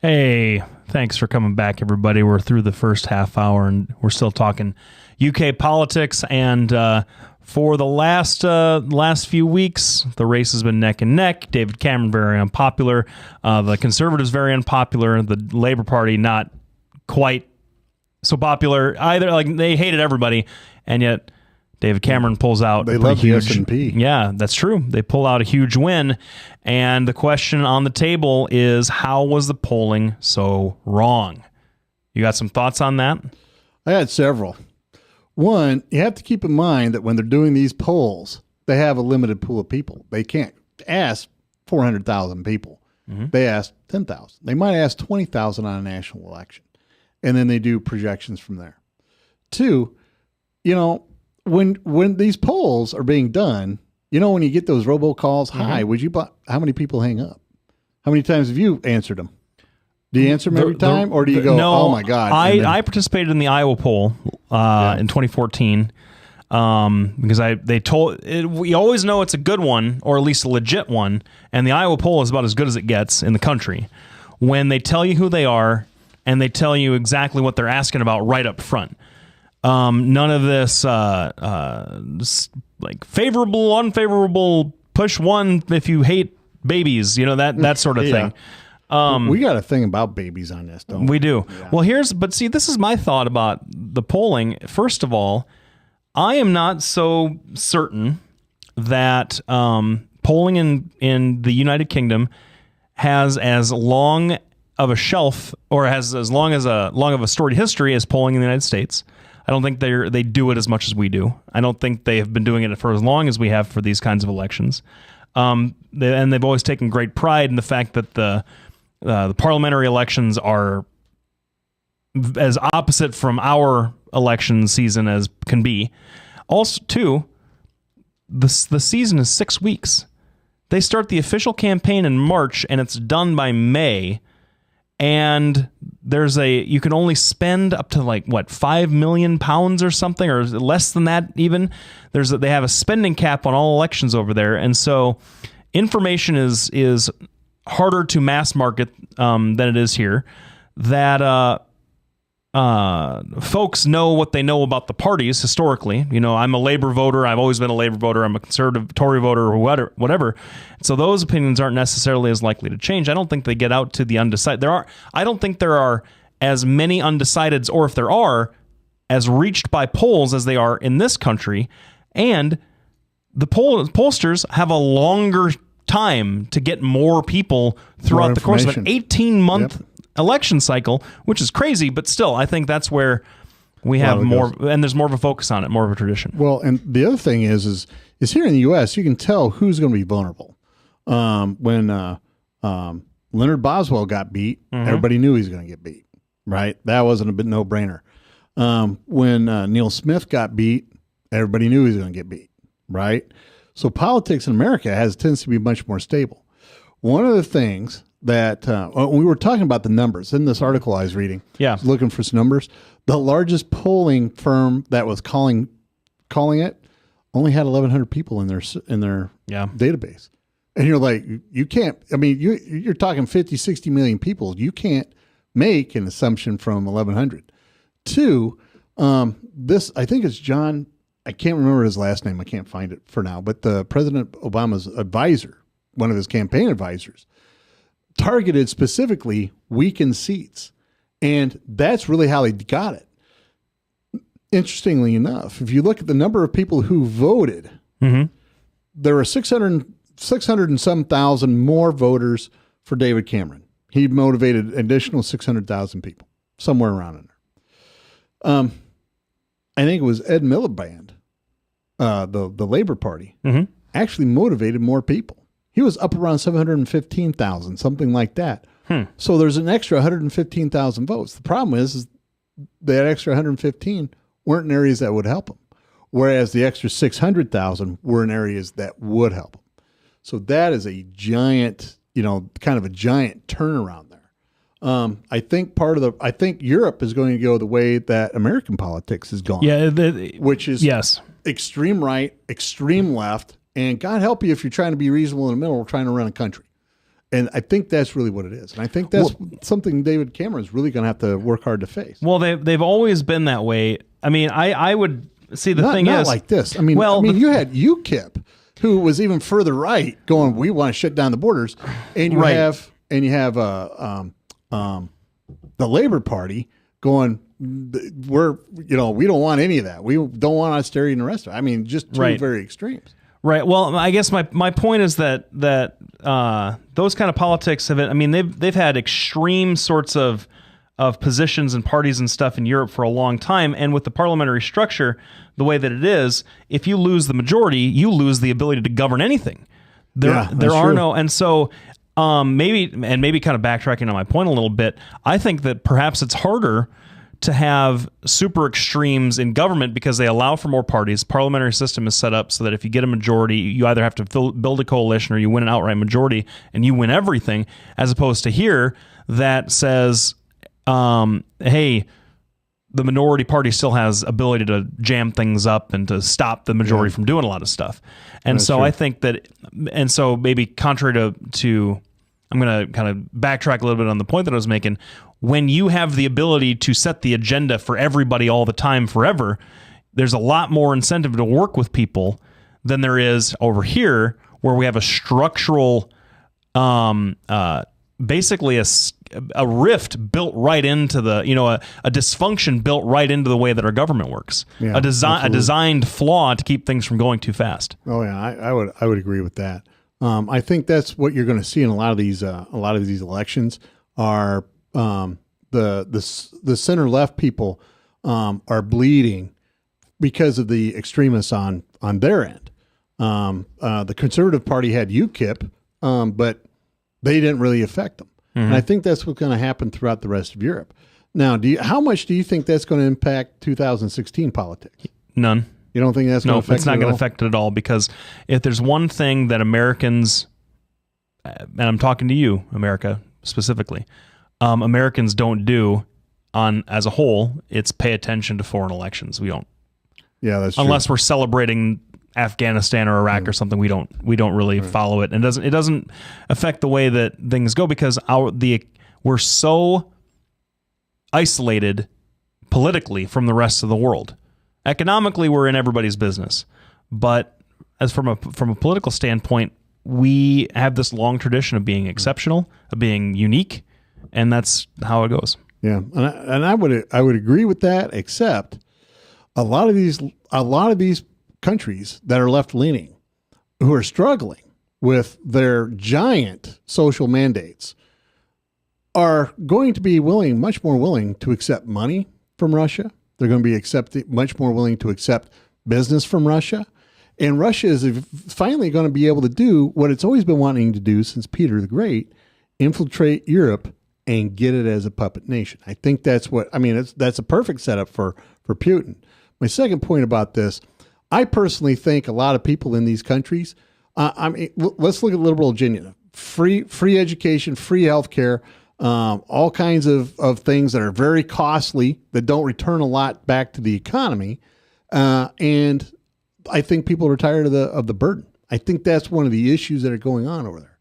Hey, thanks for coming back, everybody. We're through the first half hour, and we're still talking UK politics. And for the last few weeks, the race has been neck and neck. David Cameron very unpopular. The Conservatives very unpopular. The Labour Party not quite so popular either. Like, they hated everybody, and yet David Cameron pulls out. They love the S&P. Yeah, that's true. They pull out a huge win. And the question on the table is, how was the polling so wrong? You got some thoughts on that? I had several. One, you have to keep in mind that when they're doing these polls, they have a limited pool of people. They can't ask 400,000 people. Mm-hmm. They ask 10,000. They might ask 20,000 on a national election. And then they do projections from there. Two, when these polls are being done, when you get those robocalls, hi, how many people hang up? How many times have you answered them? Do you answer them every time, or do you go, no, oh my God? I participated in the Iowa poll in 2014 because we always know it's a good one, or at least a legit one, and the Iowa poll is about as good as it gets in the country when they tell you who they are and they tell you exactly what they're asking about right up front. None of this like favorable, unfavorable, push one if you hate babies, that sort of thing. We got a thing about babies on this, don't we? We do. Yeah. Well, this is my thought about the polling. First of all, I am not so certain that polling in the United Kingdom has as long of a shelf, or has as long of a storied history as polling in the United States. I don't think they do it as much as we do. I don't think they have been doing it for as long as we have for these kinds of elections. And they've always taken great pride in the fact that the parliamentary elections are as opposite from our election season as can be. Also, too, the season is 6 weeks. They start the official campaign in March, and it's done by May. And you can only spend up to £5 million or something, or less than that even. They have a spending cap on all elections over there, and so information is harder to mass market than it is here. That folks know what they know about the parties historically. I'm a Labor voter. I've always been a Labor voter. I'm a conservative Tory voter, or whatever. So those opinions aren't necessarily as likely to change. I don't think they get out to the undecided. I don't think there are as many undecideds, or if there are, as reached by polls as they are in this country. And the pollsters have a longer time to get more people throughout the course of an 18-month election cycle, which is crazy, but still, I think that's where we have more, and there's more of a focus on it, more of a tradition. Well, and the other thing is here in the U.S., you can tell who's going to be vulnerable. When Leonard Boswell got beat, everybody knew he was going to get beat, right? That wasn't a bit no-brainer. When Neil Smith got beat, everybody knew he was going to get beat, right? So politics in America tends to be much more stable. One of the things that we were talking about the numbers in this article I was reading. Yeah, I was looking for some numbers. The largest polling firm that was calling it only had 1,100 people in their database, and you're like, you can't. I mean, you're talking 50, 60 million people. You can't make an assumption from 1,100. Two, this I think it's John. I can't remember his last name. I can't find it for now. But the President Obama's advisor, one of his campaign advisors, targeted specifically weakened seats. And that's really how they got it. Interestingly enough, if you look at the number of people who voted, there were 600 and some thousand more voters for David Cameron. He motivated an additional 600,000 people, somewhere around in there. I think it was Ed Miliband, the Labor Party, actually motivated more people. He was up around 715,000, something like that. So there's an extra 115,000 votes. The problem is that extra 115 weren't in areas that would help him, whereas the extra 600,000 were in areas that would help him. So that is a giant, kind of a giant turnaround there. I think Europe is going to go the way that American politics has gone. Yeah, which is extreme right, extreme left, and God help you if you're trying to be reasonable in the middle, trying to run a country. And I think that's really what it is. And I think that's something David Cameron is really going to have to work hard to face. Well, they've always been that way. I mean, I would see the thing not is like this. I mean, you had UKIP, who was even further right, going, we want to shut down the borders, and you have the Labor Party going, we don't want any of that. We don't want austerity and the rest of it. I mean, just two very extremes. Right. Well, I guess my point is that those kind of politics have. I mean, they've had extreme sorts of positions and parties and stuff in Europe for a long time, and with the parliamentary structure the way that it is, if you lose the majority, you lose the ability to govern anything. There are no, and so maybe kind of backtracking on my point a little bit, I think that perhaps it's harder to have super extremes in government because they allow for more parties. Parliamentary system is set up so that if you get a majority, you either have to build a coalition or you win an outright majority and you win everything, as opposed to here that says, hey, the minority party still has ability to jam things up and to stop the majority from doing a lot of stuff. And so I think that, and so maybe contrary to I'm going to kind of backtrack a little bit on the point that I was making. When you have the ability to set the agenda for everybody all the time forever, there's a lot more incentive to work with people than there is over here, where we have a structural, basically a rift built right into the, a dysfunction built right into the way that our government works. Yeah, a designed flaw to keep things from going too fast. Oh yeah, I would agree with that. I think that's what you're going to see in a lot of these elections are the center left people are bleeding because of the extremists on their end. The Conservative Party had UKIP, but they didn't really affect them. Mm-hmm. And I think that's what's going to happen throughout the rest of Europe. Now, how much do you think that's going to impact 2016 politics? None. You don't think that's going to affect it? No, it's not going to affect it at all, because if there's one thing that Americans, and I'm talking to you, America specifically, Americans don't do as a whole, it's pay attention to foreign elections. We don't. Yeah, that's true. Unless we're celebrating Afghanistan or Iraq or something, we don't really follow it, and it doesn't affect the way that things go, because we're so isolated politically from the rest of the world. Economically, we're in everybody's business, but as from a political standpoint, we have this long tradition of being exceptional, of being unique, and that's how it goes. Yeah, and I would agree with that, except a lot of these countries that are left leaning, who are struggling with their giant social mandates, are going to be much more willing to accept money from Russia. They're going to be much more willing to accept business from Russia. And Russia is finally going to be able to do what it's always been wanting to do since Peter the Great, infiltrate Europe and get it as a puppet nation. I think that's a perfect setup for Putin. My second point about this, I personally think a lot of people in these countries, let's look at liberal agenda, free education, free healthcare, all kinds of things that are very costly that don't return a lot back to the economy, and I think people are tired of the burden. I think that's one of the issues that are going on over there.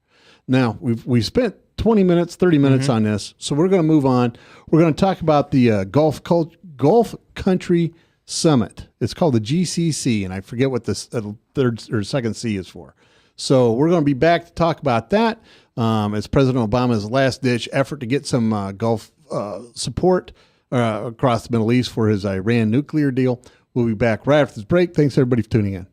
Now we've spent 20 minutes, 30 minutes on this, so we're going to move on. We're going to talk about the Gulf Country Summit. It's called the GCC, and I forget what this third or second C is for. So we're going to be back to talk about that. It's President Obama's last-ditch effort to get some Gulf support across the Middle East for his Iran nuclear deal. We'll be back right after this break. Thanks, everybody, for tuning in.